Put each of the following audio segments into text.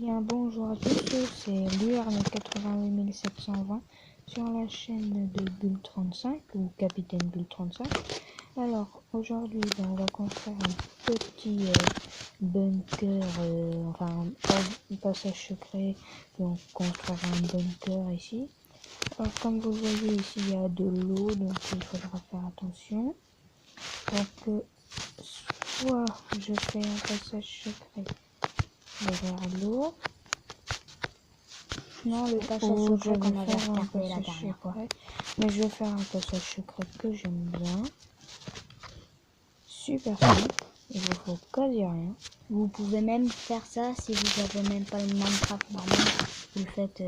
bien, bonjour à tous, c'est l'UR88720 sur la chaîne de Bull35 ou Capitaine Bull35. Alors aujourd'hui on va construire un petit bunker, enfin un passage secret, donc construire un bunker ici. Alors comme vous voyez ici il y a de l'eau, donc il faudra faire attention. Donc soit je fais un passage secret derrière l'eau. Non, le passage secret qu'on avait regardé la dernière fois. Mais je vais faire un passage secret que j'aime bien. Super simple. Il vous faut quasi rien. Vous pouvez même faire ça si vous avez même pas le Minecraft normal. Vous le faites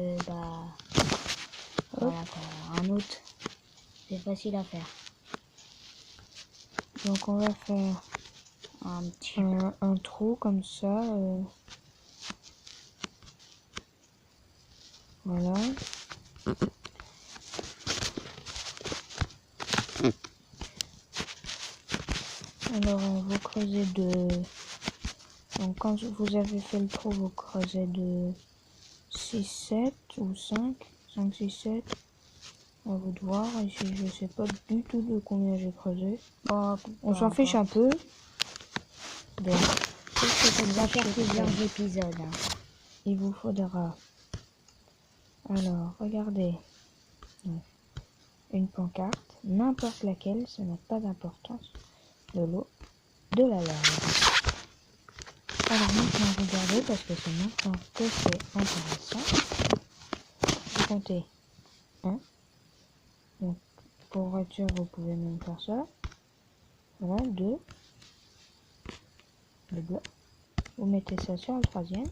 voilà, un autre. C'est facile à faire. Donc on va faire un trou comme ça. Voilà. Alors vous creusez donc quand vous avez fait le trou, vous creusez de 6, 7 ou 5, 6, 7. À vous de voir. Ici je sais pas du tout de combien j'ai creusé. Bon, on s'en fiche un peu. Bon. On va faire plusieurs épisodes. Hein. Il vous faudra, alors regardez, une pancarte, n'importe laquelle, ça n'a pas d'importance, de l'eau, de la lave. Alors maintenant regardez, parce que c'est maintenant que c'est intéressant. Vous comptez 1. Donc pour être sûr vous pouvez même faire ça. Voilà, 2. Le bloc. Vous mettez ça sur le troisième.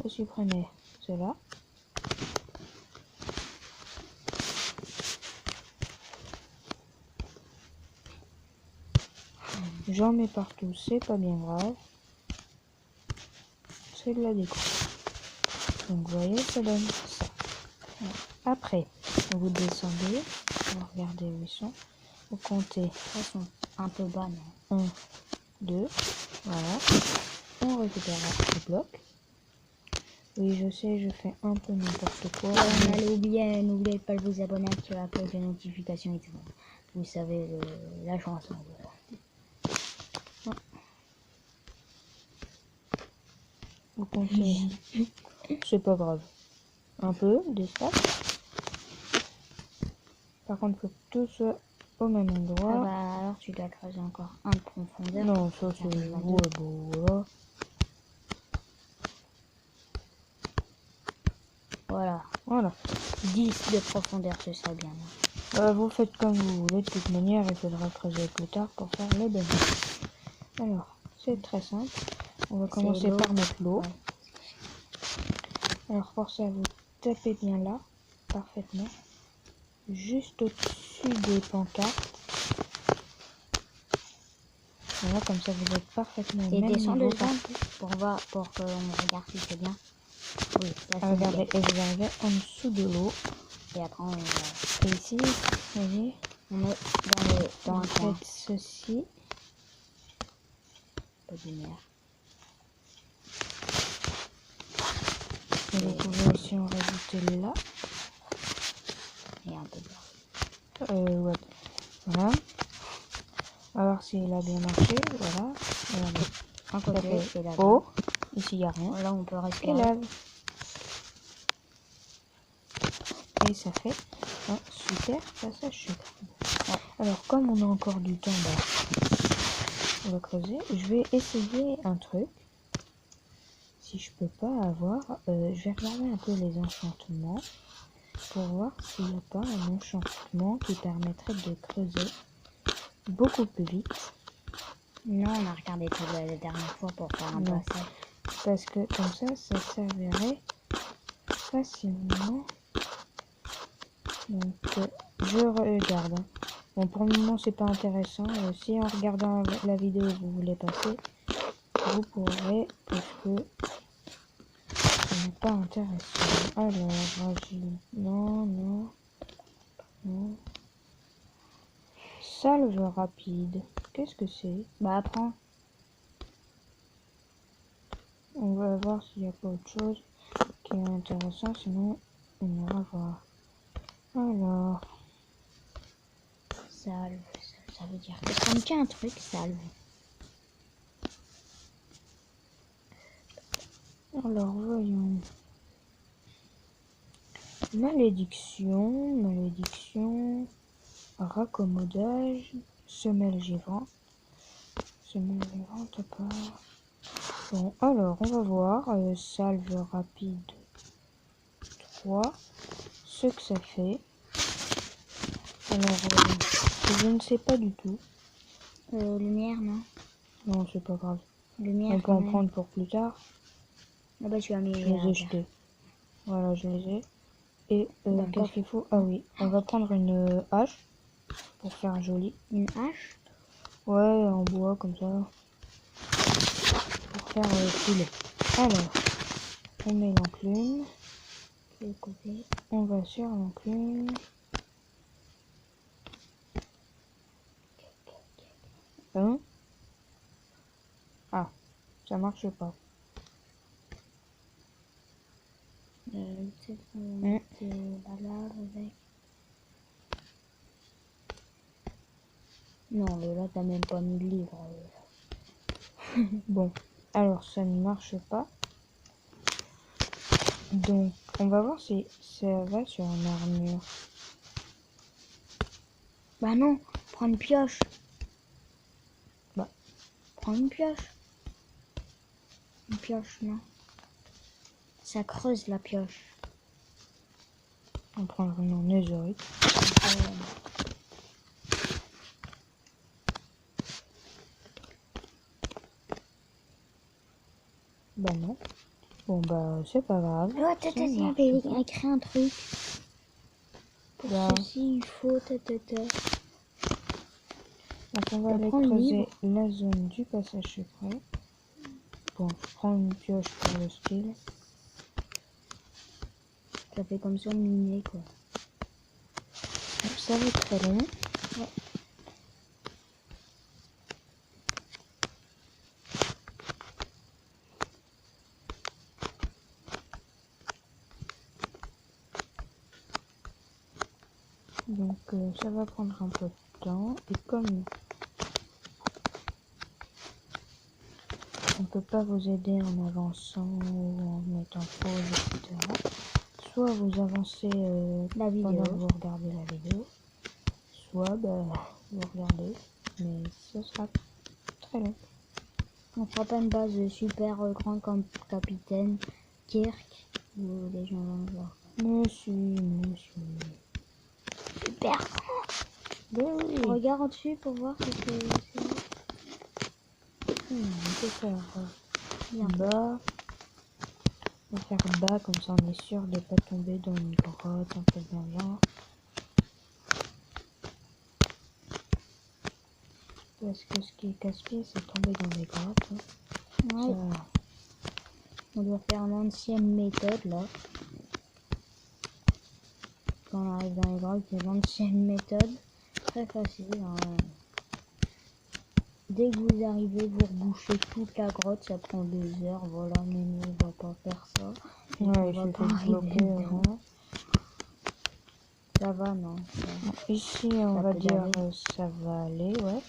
Vous supprimez cela. J'en mets partout, c'est pas bien grave. C'est de la déco. Donc vous voyez, ça donne ça. Après, vous descendez, vous regardez où ils sont. Vous comptez, ils sont un peu bas, non? 1, 2, voilà. On récupère le bloc. Oui, je sais, je fais un peu n'importe quoi. On allait oublier, n'oubliez pas de vous abonner, activer la cloche de notification et tout. Vous savez la chanson. Vous comptez, c'est pas grave. Un peu d'espace. Par contre, faut que tout soit au même endroit. Ah bah alors tu dois creuser encore un de profondeur. Non, ça c'est voilà. Voilà. 10 de profondeur, ce serait bien. Vous faites comme vous voulez, de toute manière, il faudra creuser plus tard pour faire le bunker. Alors, c'est très simple. On va commencer par mettre l'eau. Ouais. Alors pour ça, vous tapez bien là, parfaitement, juste au-dessus des pancartes. Voilà, comme ça vous êtes parfaitement au même niveau. Pour qu'on regarde si c'est bien. Oui, là, regardez, et vous arrivez en dessous de l'eau. Et après on et ici, vous voyez, on met dans vous faites ceci. Pas de lumière. Et vous pouvez aussi en rajouter là. Et un peu là. Ouais. Voilà. On va voir s'il a bien marché. Voilà. Regardez. Un côté, et là. Oh. Ici, il n'y a rien. Là, on peut respirer. Et lave. Et ça fait un super passage secret. Ouais. Alors, comme on a encore du temps, on va creuser. Je vais essayer un truc. Si je peux pas avoir, je vais regarder un peu les enchantements pour voir s'il n'y a pas un enchantement qui permettrait de creuser beaucoup plus vite. Non, on a regardé tout la dernière fois pour faire un passage. Parce que comme ça servirait facilement. Donc je regarde. Bon, pour le moment c'est pas intéressant. Si en regardant la vidéo vous voulez passer, vous pourrez, parce que ce n'est pas intéressant. Alors, non. Salve rapide. Qu'est-ce que c'est? Bah apprends. On va voir s'il n'y a pas autre chose qui est intéressant, sinon on ira voir. Alors, Salve, ça veut dire que ça me tient un truc, salve. alors voyons. Malédiction, raccommodage, semelle givante. Semelle givante, pas. Bon, alors on va voir. Salve rapide 3. Ce que ça fait. Alors, je ne sais pas du tout. Lumière, non? Non, c'est pas grave. Lumière, On peut en prendre pour plus tard. Ah bah tu as mis Je les ai jetés. Voilà, je les ai. Et qu'est-ce qu'il faut? Ah oui, on va prendre une hache pour faire joli. Une hache? Ouais, en bois comme ça. Pour faire filet. Alors, on met l'enclume. De côté. On va sur l'enclume. Hein? Ah, ça marche pas. Peut-être mettre la lave avec. Non, là t'as même pas mis le livre. Bon, alors ça ne marche pas. Donc, on va voir si ça va sur une armure. Bah non, prends une pioche. Bah. Prends une pioche. Une pioche, non. Ça creuse la pioche. On prendra une en netherite. Bah non. Bon bah c'est pas grave. Oh, il y avait écrit un truc. Pour Bah. ceci, il faut Donc on va aller creuser la zone du passage secret. Bon, je prends une pioche pour le style. Ça fait comme ça miner quoi. Ça va être très long. Ouais. Donc ça va prendre un peu de temps. Et comme on peut pas vous aider en avançant ou en mettant pause, etc. Soit vous avancez pendant que vous regardez la vidéo, soit bah, vous regardez, mais ce sera très long. On fera pas une base super grande comme Capitaine Kirk ou les gens vont voir. Monsieur. Super grand. Ben oui. Regarde en dessus pour voir si c'est... On peut faire bien bas. On va faire bas comme ça on est sûr de pas tomber dans une grotte un peu dans le genre. Parce que ce qui est casse-pied c'est tomber dans des grottes. Hein. Ouais. Ça... On doit faire l'ancienne méthode là. Quand on arrive dans les grottes, c'est l'ancienne méthode. Très facile. Hein. Dès que vous arrivez, vous rebouchez toute la grotte, ça prend 2 heures. Voilà, mais nous on va pas faire ça. Ouais, on va pas arriver dedans. Ça va, non ça... Ici on va dire ça va aller, ouais.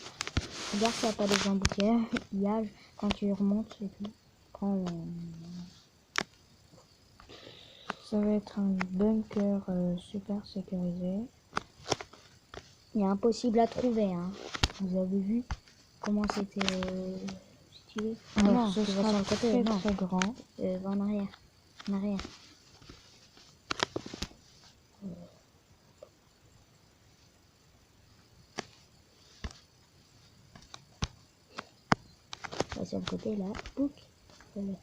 Regarde, ça n'a pas des embouteillages quand tu remontes et tout. Prends Ça va être un bunker super sécurisé. Il est impossible à trouver, hein. Vous avez vu comment c'était stylé? Alors, non, ce sera sur le côté, non. très grand. Va en arrière. En arrière. Va sur le côté, là. Bouc. Voilà.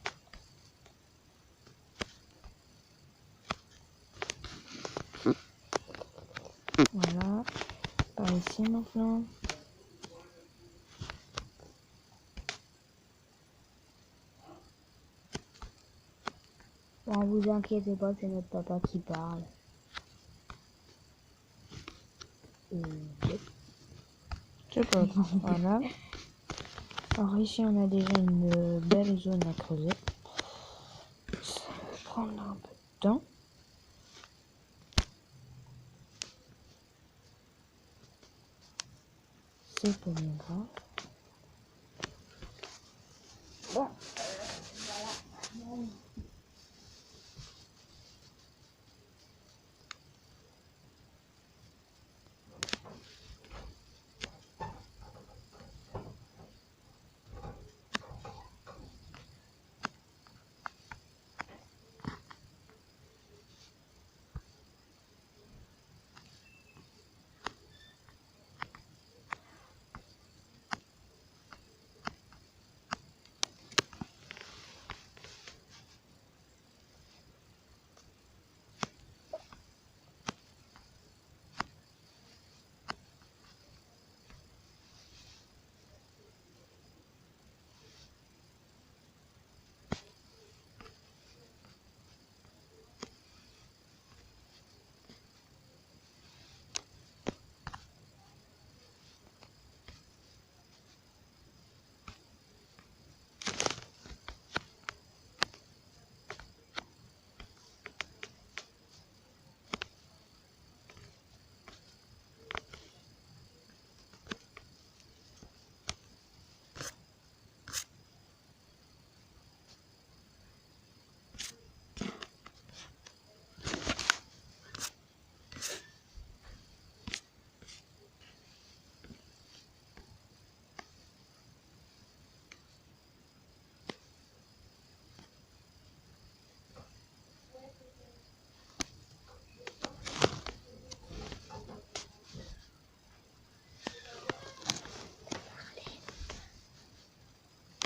Voilà. Par ici maintenant. Bon, vous inquiétez pas, c'est notre papa qui parle. C'est pas grave. Voilà. Alors ici on a déjà une belle zone à creuser. prendre un peu de temps. C'est pas bien grave. Bon,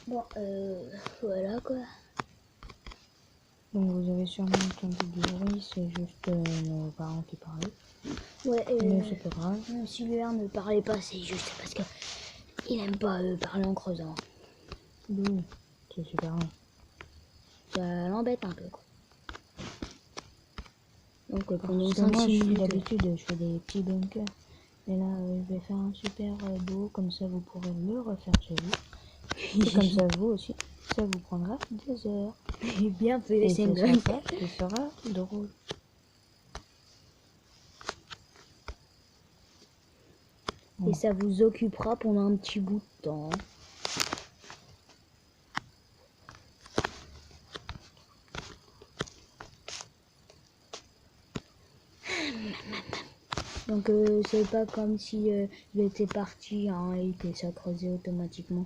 bon, voilà quoi. Donc vous avez sûrement entendu du bruit, c'est juste nos parents qui parlaient. Ouais, Mais c'est pas grave. si l'heure ne parlait pas, c'est juste parce que il aime pas parler en creusant. Oui, c'est super bien. Ça l'embête un peu quoi. Donc pendant Parce que 5 moi, minutes. d'habitude, je fais des petits bunkers. Et là, je vais faire un super beau, comme ça vous pourrez le refaire chez vous. Et comme ça, vous aussi, ça vous prendra des heures. J'ai bien fait Et les ce semblancs. sera pas, ce sera drôle. Et ça vous occupera pendant un petit bout de temps. Donc c'est pas comme si il était parti hein, et que ça creusait automatiquement.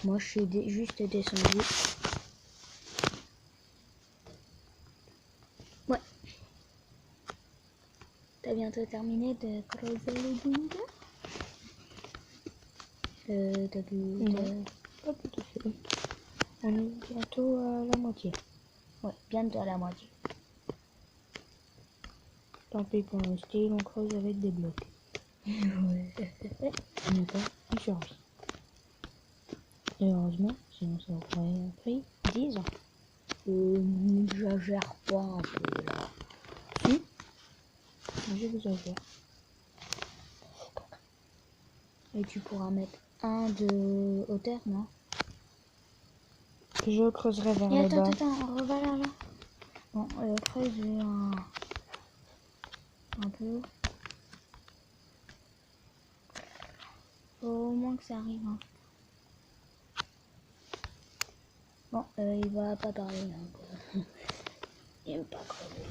Moi je suis juste descendu. Ouais. T'as bientôt terminé de creuser le bunker? T'as pu... Non, pas tout à fait. On est bientôt à la moitié. Ouais, bientôt à la moitié. Tant pis pour le style, on creuse avec des blocs. Ouais. On n'est pas en survie. Et heureusement, sinon ça aurait pris 10 ans. N'exagère pas un peu là. Si, j'exagère. Et tu pourras mettre un de hauteur, non? Je creuserai vers Et le bas. attends, revoilà là. Bon, creuse un peu. Faut au moins que ça arrive. Hein. Bon, il va pas parler. Hein, il aime pas creuser.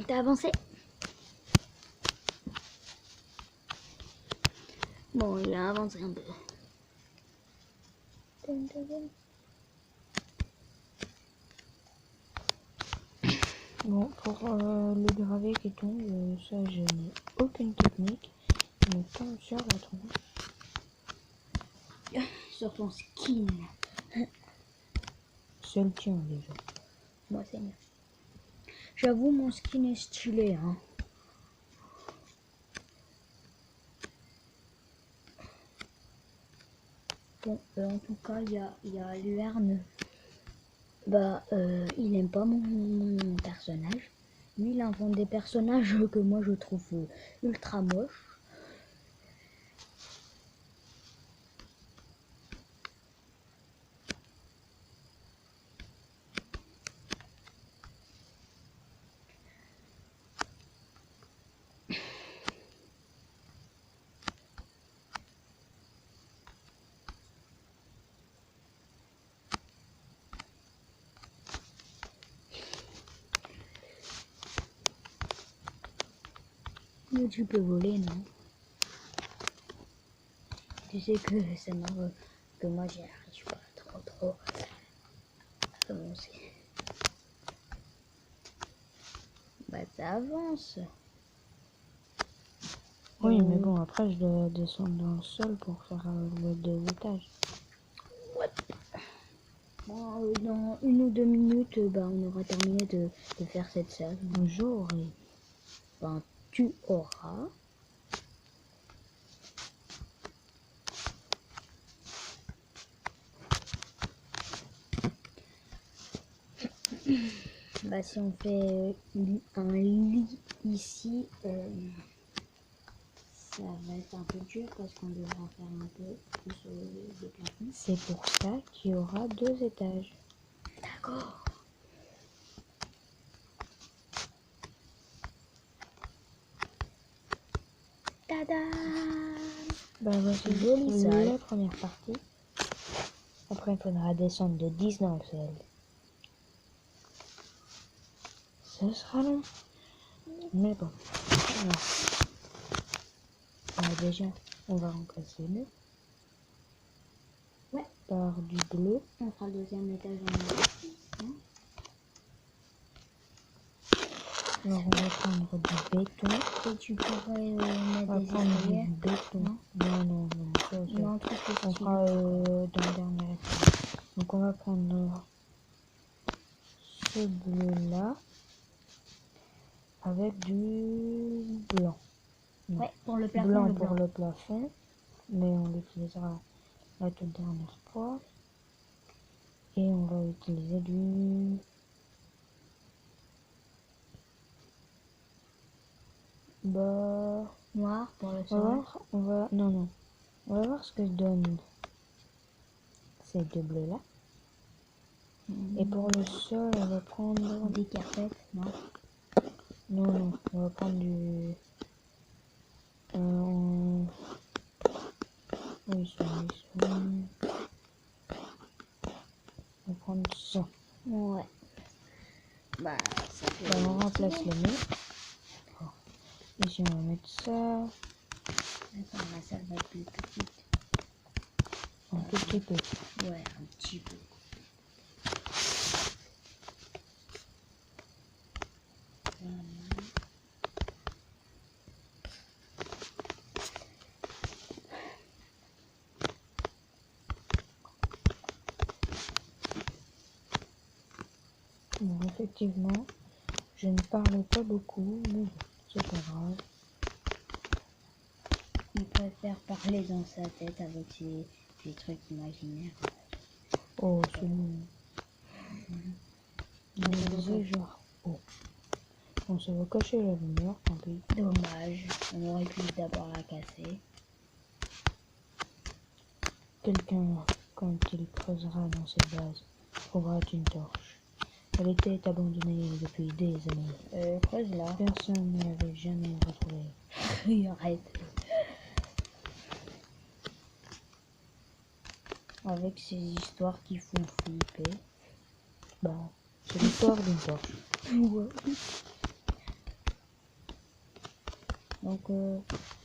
T'as avancé? Bon, il a avancé un peu. Bon, pour le gravé qui tombe, ça je n'ai aucune technique. Il me tombe sur la tronche. Sur ton skin. C'est le tien déjà. Moi, c'est mieux. J'avoue, mon skin est stylé, hein. Bon, en tout cas, il y a Luerne. Bah, il aime pas mon personnage. Lui, il invente des personnages que moi, je trouve ultra moches. Mais tu peux voler, non? Tu sais que ça m'arrive, que moi j'y arrive pas trop à avancer. Bah ça avance. Oui, mais bon, après je dois descendre dans le sol pour faire le 2 étages. Ouais. Bon, dans 1 ou 2 minutes, bah, on aura terminé de faire cette salle. Bonjour. Ben, tu auras. Bah, si on fait un lit ici, ça va être un peu dur parce qu'on devra faire un peu plus de plafond. C'est pour ça qu'il y aura 2 étages. D'accord. Tada! Bah voici Jolie salle. la première partie. Après il faudra descendre de 10 dans le sol. Ce sera long. Mais bon. Alors, déjà, on va remplacer le par du bleu. On fera le deuxième étage en Alors on va prendre du béton. et tu pourrais On mettre va des prendre escaliers. du béton. Non, ça, Non, un truc on style. fera dans le dernier étage. Donc on va prendre ce bleu là avec du blanc. Ouais, pour le plafond, Blanc le pour blanc. le plafond, mais on l'utilisera la toute dernière fois. Et on va utiliser du Noir pour le on va sol. voir, non, on va voir ce que donne ces deux bleus là. Et pour le sol, on va prendre Des carpettes, non? non, on va prendre du oui, ça. On va prendre ça. Ouais. Bah, ça fait. Bah, on remplace le mur. Ici, on va mettre ça. Attends, la salle va être plus petite. Un tout petit peu. Ouais, un petit peu. Bon, effectivement, je ne parle pas beaucoup, mais bon, c'est pas grave. Il préfère parler dans sa tête avec ses trucs imaginaires. Oh, c'est bon. On disait genre, oh. On se va cacher la lumière, tant pis. Dommage, on aurait pu d'abord la casser. Quelqu'un, quand il creusera dans ses bases, trouvera une torche. Elle était abandonnée depuis des années. Creuse là. Personne ne l'avait jamais retrouvée. Arrête. Avec ces histoires qui font flipper. Bah, c'est l'histoire d'une torche. Ouais. Donc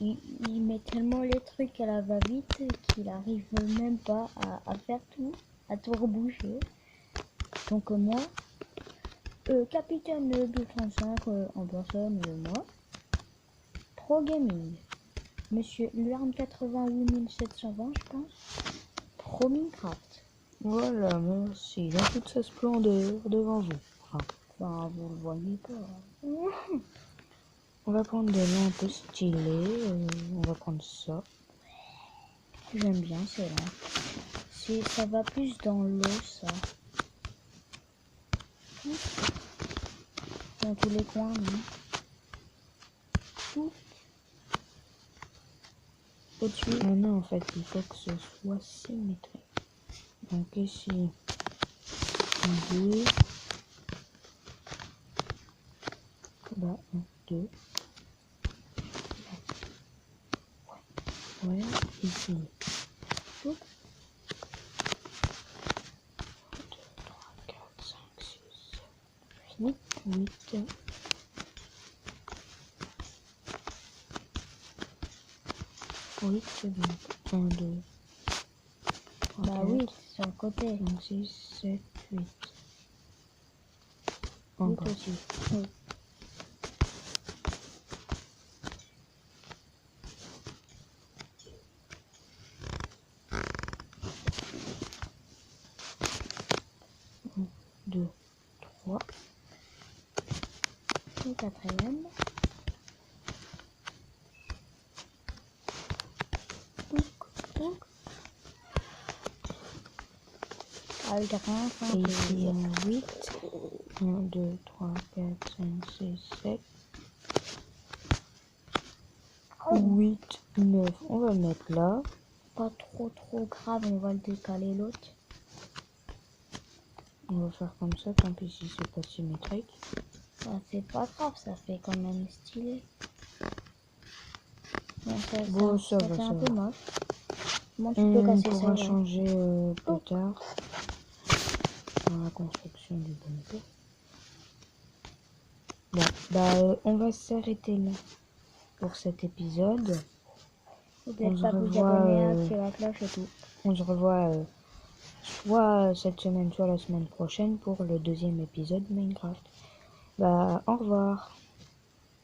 il met tellement les trucs à la va-vite qu'il arrive même pas à faire tout, à tout reboucher. Donc moi, capitaine Bull 35 en personne, moi, Pro Gaming, Monsieur Luarn 88720 je pense, Pro Minecraft. Voilà, merci. Dans toute sa splendeur devant vous. Enfin, vous le voyez pas. On va prendre des noms un peu stylés. On va prendre ça. J'aime bien celle-là. Ça va plus dans l'eau, ça. Dans tous les coins, non? Tout. Au-dessus. Non, en fait, il faut que ce soit symétrique. Donc ici, 2. Là, 1, 2. Ouais, ici. Hop. 2, 3, 4, 5, 6, 7, 8. 8, c'est bon. 1, 2, 3, Bah 4, oui, sur le côté. 5, 6, 7, 8. 8 Encore. aussi. Oui. Un, 2, 3. Le quatrième. Ah, le quatrième, Et ici, 8. 1, 2, 3, 4, 5, 6, 7. 8, 9. On va le mettre là. pas trop grave, on va le décaler l'autre. On va faire comme ça, tant pis si c'est pas symétrique. Bah, c'est pas grave, ça fait quand même stylé. Bon, Bon, ça va, fait ça un peu va. moche. Comment tu peux On casser ça? pourra Ouais. changer plus tard dans la construction du bunker. Bon, bah on va s'arrêter là pour cet épisode. N'oubliez pas de vous abonner, activer la cloche et tout. On se revoit soit cette semaine, soit la semaine prochaine pour le deuxième épisode Minecraft. Bah, au revoir.